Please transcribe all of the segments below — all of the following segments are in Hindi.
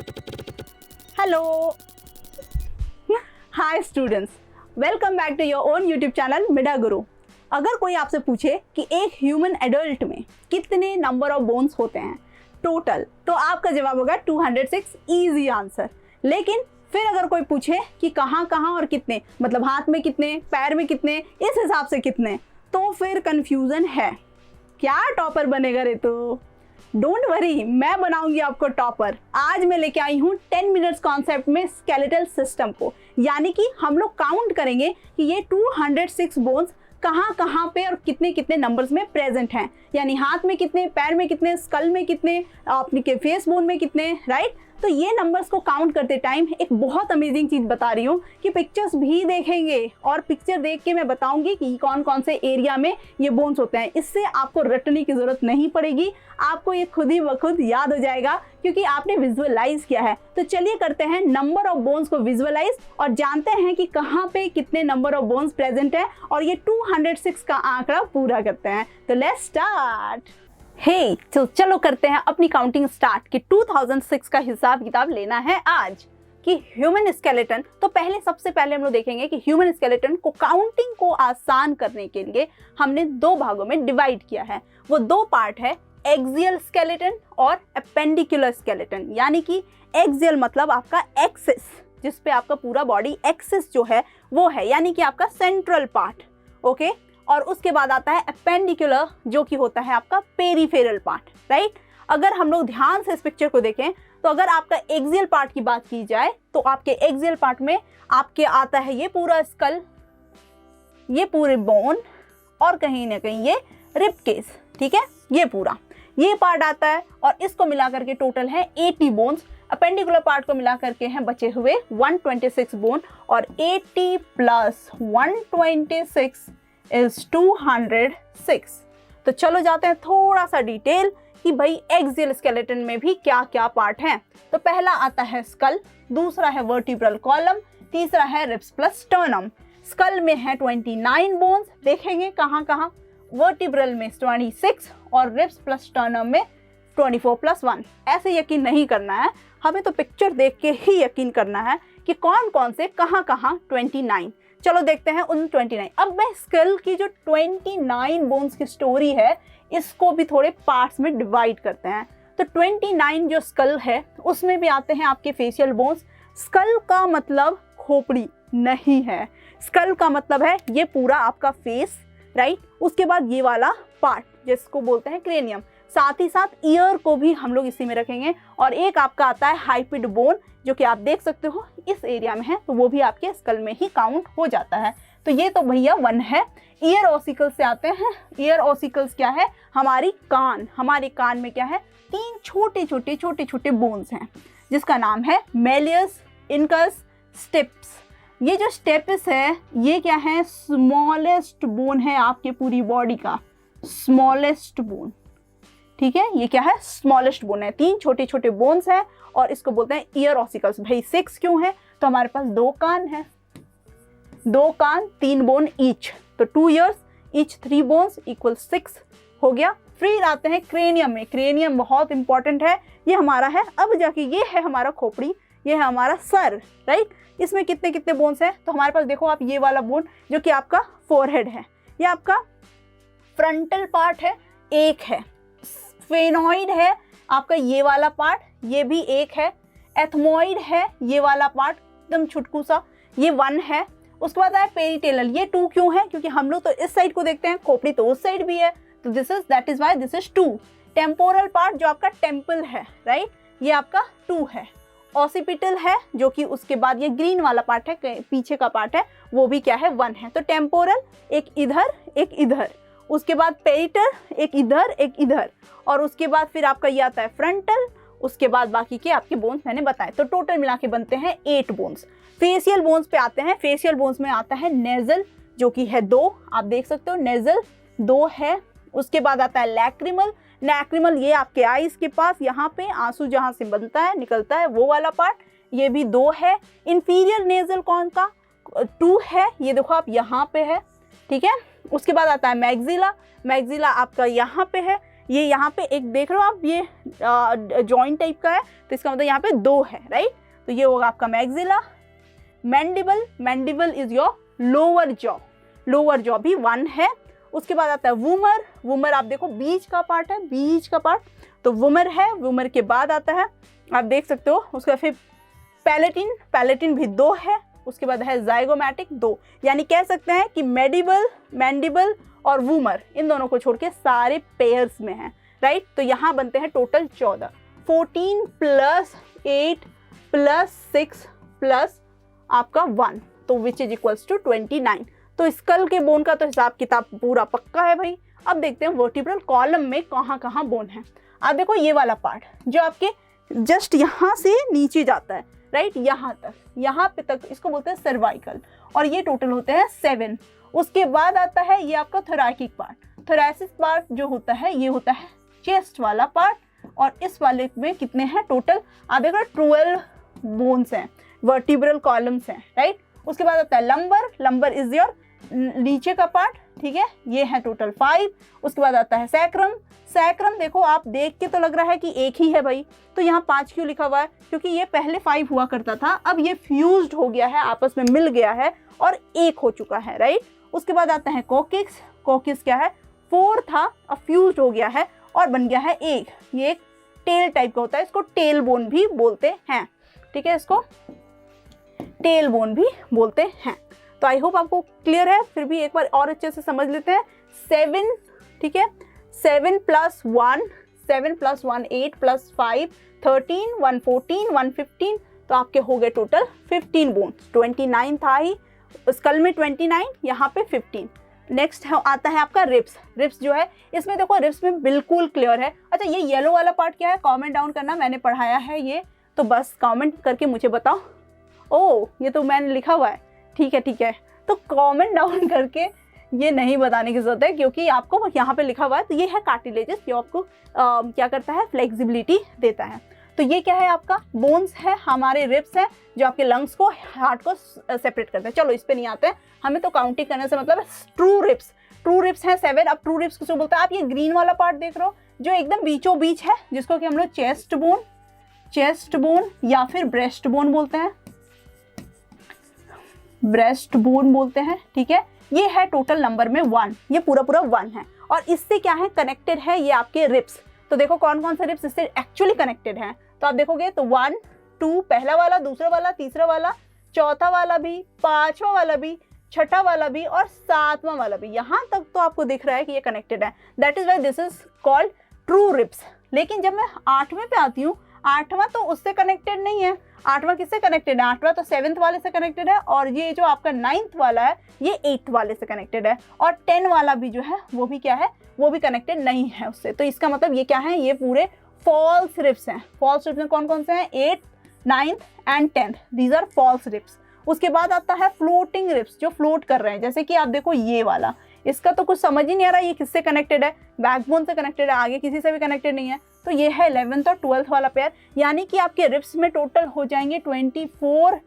Hello. Hi students. Welcome back to your own YouTube channel मिडा गुरु। अगर कोई आपसे पूछे कि एक ह्यूमन एडल्ट में कितने नंबर ऑफ बोन्स होते हैं टोटल, तो आपका जवाब होगा 206, इजी आंसर। लेकिन फिर अगर कोई पूछे कि कहाँ कहाँ और कितने, मतलब हाथ में कितने, पैर में कितने, इस हिसाब से कितने, तो फिर कंफ्यूजन है। क्या टॉपर बनेगा रे तू? डोंट वरी, मैं बनाऊंगी आपको टॉपर। आज मैं लेके आई हूँ 10 मिनट्स कॉन्सेप्ट में स्केलेटल सिस्टम को, यानी कि हम लोग काउंट करेंगे कि ये 206 बोन्स कहाँ कहाँ पे और कितने कितने नंबर्स में प्रेजेंट हैं, यानी हाथ में कितने, पैर में कितने, स्कल में कितने, अपने के फेस बोन में कितने, राइट। तो ये नंबर्स को काउंट करते टाइम एक बहुत अमेजिंग चीज़ बता रही हूँ कि पिक्चर्स भी देखेंगे और पिक्चर देख के मैं बताऊंगी कि कौन कौन से एरिया में ये बोन्स होते हैं। इससे आपको रटने की ज़रूरत नहीं पड़ेगी, आपको ये खुद ही ब खुद याद हो जाएगा क्योंकि आपने विजुअलाइज किया है। तो चलिए करते हैं नंबर ऑफ बोन्स को विजुअलाइज और जानते हैं कि कहाँ पे कितने नंबर ऑफ बोन्स प्रेजेंट है और ये 206 का आंकड़ा पूरा करते हैं। तो लेट्स स्टार्ट। तो चलो करते हैं अपनी काउंटिंग स्टार्ट कि 2006 का हिसाब किताब लेना है आज कि ह्यूमन स्केलेटन। तो पहले सबसे पहले हम लोग देखेंगे कि ह्यूमन स्केलेटन को काउंटिंग को आसान करने के लिए हमने दो भागों में डिवाइड किया है। वो दो पार्ट है, एक्सियल स्केलेटन और एपेंडिकुलर स्केलेटन। यानी कि एक्सियल मतलब आपका एक्सिस, जिस पे आपका पूरा बॉडी एक्सिस जो है वो है, यानी कि आपका सेंट्रल पार्ट, ओके। और उसके बाद आता है एपेंडिकुलर, जो कि होता है आपका पेरिफेरल पार्ट, राइट। अगर हम लोग ध्यान से इस पिक्चर को देखें तो अगर आपका एक्सियल पार्ट की बात की जाए तो आपके एक्सियल पार्ट में आपके आता है ये पूरा स्कल, ये पूरे बोन और कहीं ना कहीं ये रिब केस, ठीक है, ये पूरा ये पार्ट आता है और इसको मिला करके टोटल है 80 बोन्स। अपेंडिकुलर पार्ट को मिला करके हैं बचे हुए 126 बोन और 80 प्लस 126 इज 206। तो चलो जाते हैं थोड़ा सा डिटेल कि भाई एक्सियल स्केलेटन में भी क्या क्या पार्ट हैं। तो पहला आता है स्कल, दूसरा है वर्टिब्रल कॉलम, तीसरा है रिब्स प्लस स्टर्नम। स्कल में है 29 बोन्स, देखेंगे कहाँ कहाँ, वर्टिब्रल में 26 और रिब्स प्लस स्टर्नम में 24 प्लस 1। ऐसे यकीन नहीं करना है, हमें तो पिक्चर देख के ही यकीन करना है कि कौन कौन से कहाँ कहाँ 29। चलो देखते हैं उन 29। अब मैं स्कल की जो 29 बोन्स की स्टोरी है इसको भी थोड़े पार्ट्स में डिवाइड करते हैं। तो 29 जो स्कल है उसमें भी आते हैं आपके फेशियल बोन्स। स्कल का मतलब खोपड़ी नहीं है, स्कल का मतलब है ये पूरा आपका फेस, राइट। उसके बाद ये वाला पार्ट जिसको बोलते हैं क्रेनियम, साथ ही साथ ईयर को भी हम लोग इसी में रखेंगे। और एक आपका आता है हाइपिड बोन, जो कि आप देख सकते हो इस एरिया में है, तो वो भी आपके स्कल में ही काउंट हो जाता है। तो ये तो भैया 1 है। ईयर ऑसिकल्स से आते हैं। ईयर ऑसिकल्स क्या है? हमारी कान, हमारे कान में क्या है, 3 छोटे छोटे बोन्स हैं जिसका नाम है मेलियस, इनकस, स्टेप्स। ये जो स्टेप्स है ये क्या है, स्मॉलेस्ट बोन है आपके पूरी बॉडी का, स्मॉलेस्ट बोन, ठीक है। ये क्या है, स्मॉलेस्ट बोन है, 3 छोटे छोटे बोन्स है और इसको बोलते हैं ईयर ऑसिकल्स। भाई 6 क्यों है? तो हमारे पास 2 कान है, 2 कान 3 बोन ईच, तो 2 ईयर्स ईच 3 बोन्स इक्वल 6 हो गया। फिर आते हैं क्रेनियम में। क्रेनियम बहुत इंपॉर्टेंट है, ये हमारा है अब जाके, ये है हमारा खोपड़ी, ये है हमारा सर, राइट। इसमें कितने कितने बोन्स हैं? तो हमारे पास देखो आप, ये वाला बोन जो कि आपका फोरहेड है, ये आपका फ्रंटल पार्ट है, 1 है। स्फेनॉइड है आपका ये वाला पार्ट, ये भी 1 है। एथमोइड है ये वाला पार्ट एकदम छुटकू सा, ये 1 है। उसके बाद आया पेरिटेलल, ये 2 क्यों है? क्योंकि हम लोग तो इस साइड को देखते हैं, खोपड़ी तो उस साइड भी है, तो that is why this is 2। Temporal part जो आपका टेम्पल है, राइट, ये आपका 2 है। ऑसिपिटल है जो कि उसके बाद ये ग्रीन वाला पार्ट है, पीछे का पार्ट है, वो भी क्या है, 1 है। तो टेम्पोरल एक इधर एक इधर, उसके बाद पेरिटर एक इधर एक इधर, और उसके बाद फिर आपका ये आता है फ्रंटल, उसके बाद बाकी के आपके बोन्स मैंने बताए। तो टोटल मिला के बनते हैं 8 बोन्स। फेशियल बोन्स पे आते हैं। फेशियल बोन्स में आता है नेजल जो कि है 2, आप देख सकते हो नेजल 2 है। उसके बाद आता है लैक्रिमल। लैक्रिमल ये आपके आईज के पास, यहाँ पे आंसू जहाँ से बनता है निकलता है वो वाला पार्ट, ये भी 2 है। इंफीरियर नेजल कौन का? 2 है, ये देखो आप यहाँ पे है, ठीक है। उसके बाद आता है मैग्जिला। मैग्जिला आपका यहाँ पे है, ये यहाँ पे एक देख रहे हो आप, ये जॉइंट टाइप का है, तो इसका मतलब यहाँ पे 2 है, राइट। तो ये होगा आपका maxilla. Mandible, mandible is your lower jaw, lower jaw भी 1 है। उसके बाद आता है वूमर, वूमर आप देखो बीच का पार्ट है, बीच का पार्ट, तो वूमर है। वूमर के बाद आता है, आप देख सकते हो, उसका फिर पैलेटिन, पैलेटिन भी 2 है। उसके बाद है जाइगोमैटिक 2, यानी कह सकते हैं कि मेडिबल, मैंडिबल और वूमर इन दोनों को छोड़ के सारे पेयर्स में हैं, राइट। तो यहाँ बनते हैं टोटल 14, 14 प्लस 8 प्लस 6 प्लस आपका 1, तो विच इज इक्वल्स टू 29। तो स्कल के बोन का तो हिसाब किताब पूरा पक्का है भाई। अब देखते हैं वर्टिब्रल कॉलम में कहाँ कहाँ बोन है। आप देखो ये वाला पार्ट जो आपके जस्ट यहाँ से नीचे जाता है, राइट, यहाँ तक, यहाँ पे तक, इसको बोलते हैं सर्वाइकल, और ये टोटल होते हैं 7। उसके बाद आता है ये आपका थोरैकिक पार्ट। थोरैसिक पार्ट जो होता है ये होता है चेस्ट वाला पार्ट, और इस वाले में कितने हैं टोटल, आप देखो 12 बोन्स हैं, वर्टिब्रल कॉलम्स हैं, राइट। उसके बाद आता है लंबर, लंबर इज योर नीचे का पार्ट, ठीक है, ये है टोटल 5। उसके बाद आता है सैक्रम, सैक्रम देखो आप देख के तो लग रहा है कि एक ही है भाई, तो यहाँ 5 क्यों लिखा हुआ है, क्योंकि ये पहले 5 हुआ करता था, अब ये फ्यूज्ड हो गया है, आपस में मिल गया है और एक हो चुका है, राइट। उसके बाद आता है कोकिक्स, कोकिक्स क्या है, 4 था, अब फ्यूज्ड हो गया है और बन गया है एक, ये एक टेल टाइप का होता है, इसको टेल बोन भी बोलते हैं, ठीक है, इसको टेल बोन भी बोलते हैं। तो आई होप आपको क्लियर है, फिर भी एक बार और अच्छे से समझ लेते हैं। 7, ठीक है, 7 + 1, 7 + 1 8 + 5 13, 1 14, 1 15, तो आपके हो गए टोटल 15 बोन्स। 29 था ही स्कल में, 29, यहाँ पे 15। नेक्स्ट आता है आपका रिब्स। रिब्स जो है इसमें देखो, रिब्स में बिल्कुल क्लियर है। अच्छा ये येलो वाला पार्ट क्या है, कमेंट डाउन करना, मैंने पढ़ाया है ये, तो बस कमेंट करके मुझे बताओ। ओह ये तो मैंने लिखा हुआ है, ठीक है ठीक है, तो कमेंट डाउन करके ये नहीं बताने की जरूरत है, क्योंकि आपको यहाँ पे लिखा हुआ है। तो ये है कार्टिलेजेस, जो आपको क्या करता है, फ्लेक्सिबिलिटी देता है। तो ये क्या है, आपका बोन्स है, हमारे रिब्स है, जो आपके लंग्स को, हार्ट को सेपरेट करते हैं। चलो इस पे नहीं आते हैं, हमें तो काउंटिंग करने से मतलब है। ट्रू रिब्स, ट्रू रिब्स हैं 7। अब ट्रू रिब्स किसको बोलते हैं, आप ये ग्रीन वाला पार्ट देख रहे हो जो एकदम बीचों बीच है, जिसको कि हम लोग चेस्ट बोन, चेस्ट बोन या फिर ब्रेस्ट बोन बोलते हैं, ब्रेस्ट बोन बोलते हैं, ठीक है। ये है टोटल नंबर में 1, ये पूरा पूरा 1 है, और इससे क्या है कनेक्टेड है ये आपके रिब्स। तो देखो कौन कौन से रिब्स इससे एक्चुअली कनेक्टेड हैं, तो आप देखोगे तो 1 2 पहला वाला, दूसरा वाला, तीसरा वाला, चौथा वाला भी, 5वां वाला भी, छठा वाला भी और 7वां वाला भी, यहाँ तक तो आपको दिख रहा है कि ये कनेक्टेड है। That is why this is called true ribs. लेकिन जब मैं 8वें पे आती हूँ, 8वां तो उससे कनेक्टेड नहीं है। 8वां किससे कनेक्टेड है, 8वां तो 7th वाले से कनेक्टेड है, और ये जो आपका 9th वाला है ये 8th वाले से कनेक्टेड है, और 10 वाला भी जो है वो भी क्या है, वो भी कनेक्टेड नहीं है उससे। तो इसका मतलब ये क्या है, ये पूरे फॉल्स रिब्स हैं। फॉल्स रिब्स में कौन कौन से हैं, 8th 9th and 10th, these are false ribs. उसके बाद आता है फ्लोटिंग रिब्स, जो फ्लोट कर रहे हैं, जैसे कि आप देखो ये वाला, इसका तो कुछ समझ ही नहीं आ रहा ये किससे कनेक्टेड है, बैकबोन से कनेक्टेड है, आगे किसी से भी कनेक्टेड नहीं है। तो ये है 11th और 12th वाला पेयर, यानी कि आपके रिब्स में टोटल हो जाएंगे 24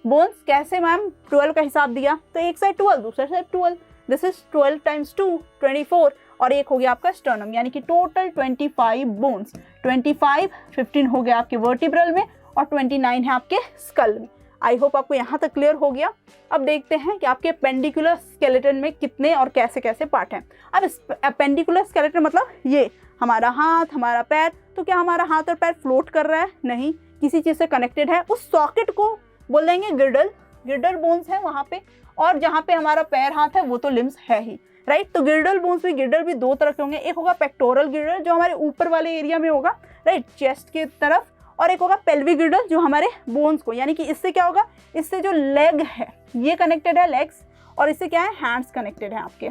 बोन्स। कैसे मैम, 12 का हिसाब दिया तो एक साइड 12, दूसरा साइड 12, दिस इज 12 × 2 24, और एक हो गया आपका स्टर्नम, यानी कि टोटल 25 बोन्स। 25 15 हो गया आपके वर्टिब्रल में, और 29 है आपके स्कल में। आई होप आपको यहाँ तक क्लियर हो गया। अब देखते हैं कि आपके पेंडिकुलर स्केलेटन में कितने और कैसे कैसे पार्ट हैं। अब पेंडिकुलर स्केलेटन मतलब ये हमारा हाथ, हमारा पैर, तो क्या हमारा हाथ और पैर फ्लोट कर रहा है, नहीं, किसी चीज़ से कनेक्टेड है। उस सॉकेट को बोल देंगे गिर्डल, गिर्डल बोन्स है वहाँ पे, और जहाँ पे हमारा पैर हाथ है वो तो लिम्स है ही, राइट। तो गिर्डल बोन्स भी, गिर्डल भी 2 तरह के होंगे, एक होगा पेक्टोरल गिर्डल जो हमारे ऊपर वाले एरिया में होगा, राइट, चेस्ट की तरफ, और एक होगा पेल्विक गिर्डल जो हमारे बोन्स को, यानी कि इससे क्या होगा, इससे जो लेग है ये कनेक्टेड है, लेग्स, और इससे क्या है, हैंड्स कनेक्टेड है आपके।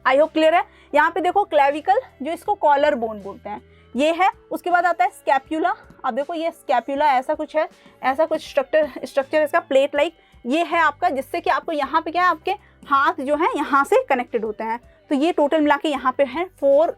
आई होप क्लियर है। यहाँ पे देखो क्लेविकल, जो इसको कॉलर बोन बोलते हैं, ये है। उसके बाद आता है स्कैप्यूला। अब देखो ये स्कैप्यूला ऐसा कुछ है, ऐसा कुछ स्ट्रक्चर इसका प्लेट लाइक, ये है आपका, जिससे कि आपको यहाँ पे क्या है, आपके हाथ जो है यहाँ से कनेक्टेड होते हैं। तो ये टोटल मिला के यहाँ पे है 4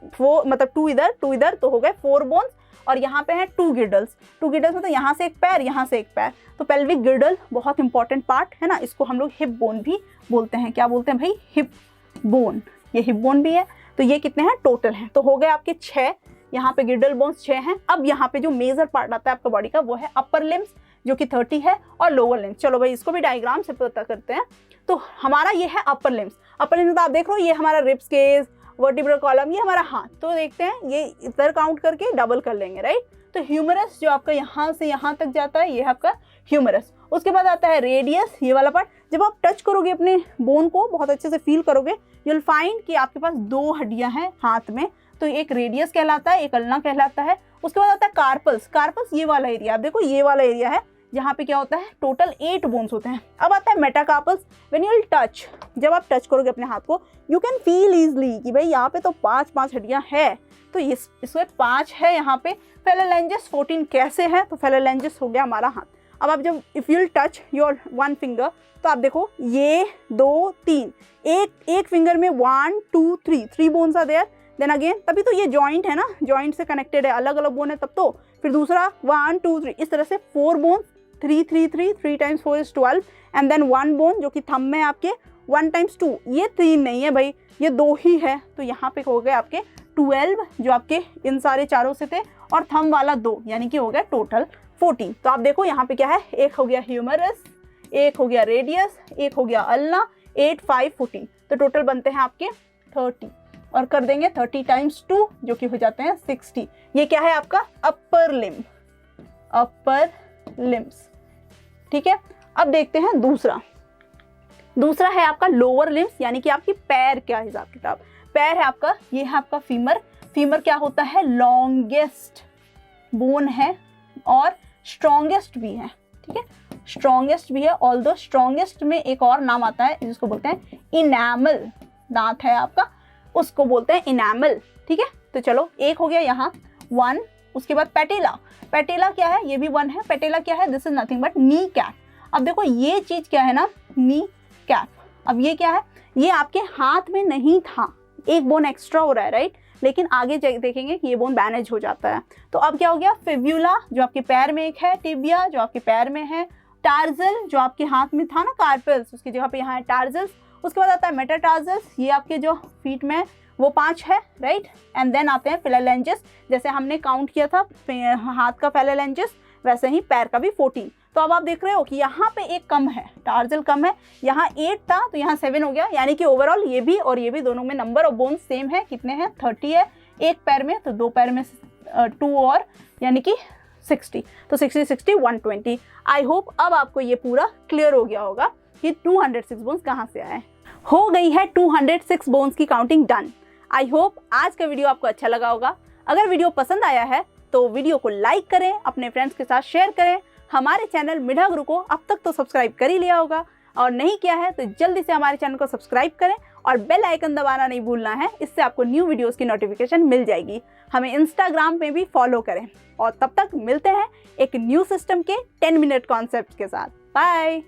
मतलब 2 इधर 2 इधर, तो हो गए 4 बोन्स, और यहाँ पे है 2 गिर्डल्स। 2 गिर्डल्स मतलब यहाँ से एक पैर, यहाँ से एक पैर। तो पेल्विक गिर्डल बहुत इंपॉर्टेंट पार्ट है ना, इसको हम लोग हिप बोन भी बोलते हैं। क्या बोलते हैं भाई, हिप बोन, ये हिप बोन भी है। तो ये कितने हैं टोटल हैं, तो हो गए आपके 6। यहाँ पे गिडल बोन्स 6 हैं। अब यहाँ पे जो मेजर पार्ट आता है आपका बॉडी का वो है अपर लिम्स जो कि 30 है और लोअर लिम्स। चलो भाई इसको भी डायग्राम से पता करते हैं। तो हमारा ये है अपर लिम्स। अपर लिम्स तो आप देख रहे हो, ये हमारा रिब्स केस, वर्टिब्रल कॉलम, ये हमारा हाथ। तो देखते हैं ये इधर काउंट करके डबल कर लेंगे, राइट। तो ह्यूमरस जो आपका यहाँ से यहाँ तक जाता है, ये है आपका ह्यूमरस। उसके बाद आता है रेडियस, ये वाला पार्ट। जब आप टच करोगे अपने बोन को, बहुत अच्छे से फील करोगे, यू विल फाइंड कि आपके पास 2 हड्डियां हैं हाथ में। तो एक रेडियस कहलाता है, एक अल्ना कहलाता है। उसके बाद आता है कार्पल्स। कार्पल्स ये वाला एरिया, आप देखो ये वाला एरिया है जहाँ पे क्या होता है टोटल 8 बोन्स होते हैं। अब आता है metacarpals. When you will touch, जब आप टच करोगे अपने हाथ को, यू कैन फील इजली कि भाई यहाँ पे तो 5 हड्डियां है। तो इसमें 5 है यहाँ पे। फेलरलेंजस 14 कैसे है, तो फेलरलेंजस हो गया हमारा हाथ। अब आप जब if you will touch your 1 finger, तो आप देखो ये 2 3, एक फिंगर में 1 2 3 bones are there. Then again, तभी तो ये जॉइंट है ना, जॉइंट से कनेक्टेड है, अलग अलग बोन है तब तो। फिर दूसरा 1 2 3, इस तरह से 4 bones, 3 3 3, 3 times 4 is 12। And then 1 bone जो कि थंब में आपके 1 टाइम्स 2, ये 3 नहीं है भाई, ये 2 ही है। तो यहाँ पे हो गए आपके 12 जो आपके इन सारे चारों से थे, और थंब वाला 2, यानी कि हो गया टोटल 14। तो आप देखो यहाँ पे क्या है, एक हो गया ह्यूमरस, एक हो गया रेडियस, एक हो गया अल्ना, 8 5 14। तो टोटल बनते हैं आपके 30, और कर देंगे 30 टाइम्स 2 जो कि हो जाते हैं 60। ये क्या है आपका अपर लिम, अपर लिम्स, ठीक है। अब देखते हैं दूसरा है आपका लोअर लिम्स, यानी कि आपकी पैर। क्या हिसाब किताब, पैर है आपका, ये है आपका फीमर। फीमर क्या होता है, लॉन्गेस्ट बोन है और स्ट्रॉन्गेस्ट भी है, ठीक है, स्ट्रॉन्गेस्ट भी है। ऑल्दो स्ट्रॉन्गेस्ट में एक और नाम आता है जिसको बोलते हैं इनैमल, दांत है आपका, उसको बोलते हैं इनैमल, ठीक है। तो चलो एक हो गया यहाँ 1। उसके बाद पैटेला। पैटेला क्या है, ये भी 1 है। पैटेला क्या है, this is nothing but knee cap. अब देखो ये चीज क्या है ना, नी कैप। अब ये क्या है, ये आपके हाथ में नहीं था, एक बोन एक्स्ट्रा हो रहा है, राइट। लेकिन आगे देखेंगे कि ये बोन बैनेज हो जाता है। तो अब क्या हो गया, फिब्यूला जो आपके पैर में एक है, टिबिया जो आपके पैर में है, टार्जल जो आपके हाथ में था ना कार्पल्स, उसकी जगह पे यहाँ है टार्जल्स। उसके बाद आता है मेटाटार्जल्स, ये आपके जो फीट में वो 5 है, राइट। एंड देन आते हैं फेलरलेंजस, जैसे हमने काउंट किया था हाथ का फेलरलेंजस, वैसे ही पैर का भी 14। तो अब आप देख रहे हो कि यहाँ पे एक कम है, टार्जल कम है, यहाँ 8 था तो यहाँ 7 हो गया, यानी कि ओवरऑल ये भी और ये भी दोनों में नंबर ऑफ बोन्स सेम है। कितने हैं, 30 है एक पैर में, तो 2 पैर में 2 और, यानी कि 60। तो 60 60 120। आई होप अब आपको ये पूरा क्लियर हो गया होगा कि 206 बोन्स कहाँ से आए। हो गई है 206 बोन्स की काउंटिंग डन। आई होप आज का वीडियो आपको अच्छा लगा होगा। अगर वीडियो पसंद आया है तो वीडियो को लाइक करें, अपने फ्रेंड्स के साथ शेयर करें। हमारे चैनल मिडा गुरु को अब तक तो सब्सक्राइब कर ही लिया होगा, और नहीं किया है तो जल्दी से हमारे चैनल को सब्सक्राइब करें और बेल आइकन दबाना नहीं भूलना है, इससे आपको न्यू वीडियोस की नोटिफिकेशन मिल जाएगी। हमें इंस्टाग्राम पे भी फॉलो करें, और तब तक मिलते हैं एक न्यू सिस्टम के 10 मिनट कॉन्सेप्ट के साथ। बाय।